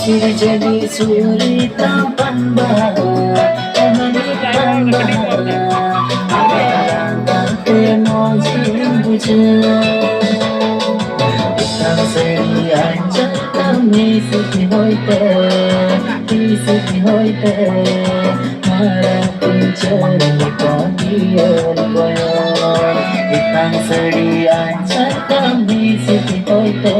jadi suri tampan emani panda agante mojin buja itang seri aja kami siti hoite mara pinjari kabiyon koyo itang seri aja kami siti hoite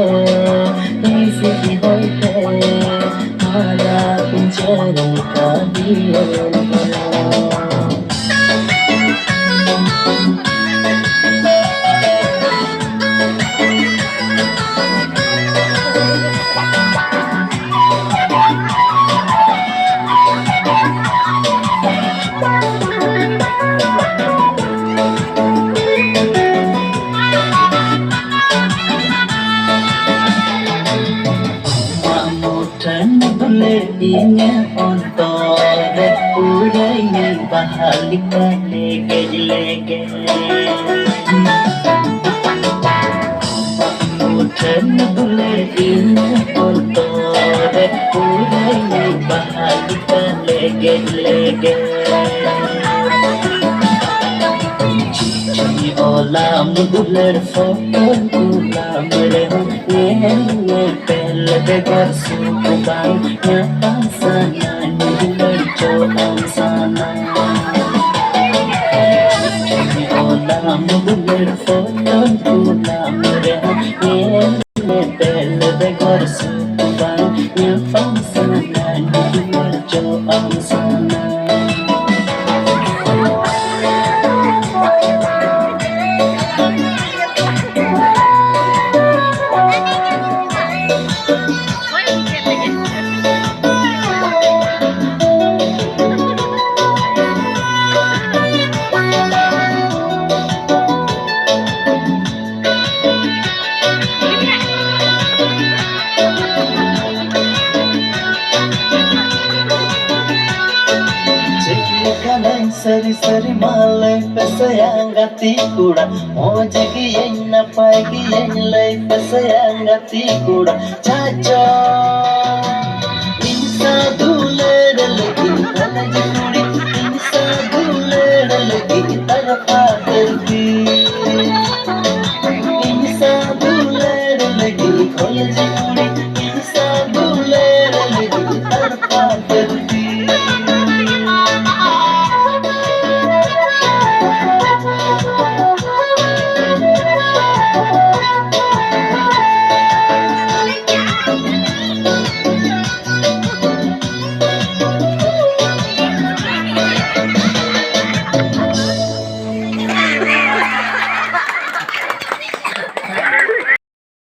mara pinjari kabiyon koyo. Inya ontore urainya bahalika lege mutan dule inya ontore urainya bahalika lege Cici olam duler foton ulam rehu nye pele begar sukuban nyata sana duler coam sana Cici olam duler foton ulam rehu nye pele begar sukuban nyata sana duler coam sana Sari malai pesayang gati kuda mojagi yenna paigi yenlai pesayang gati kuda chacho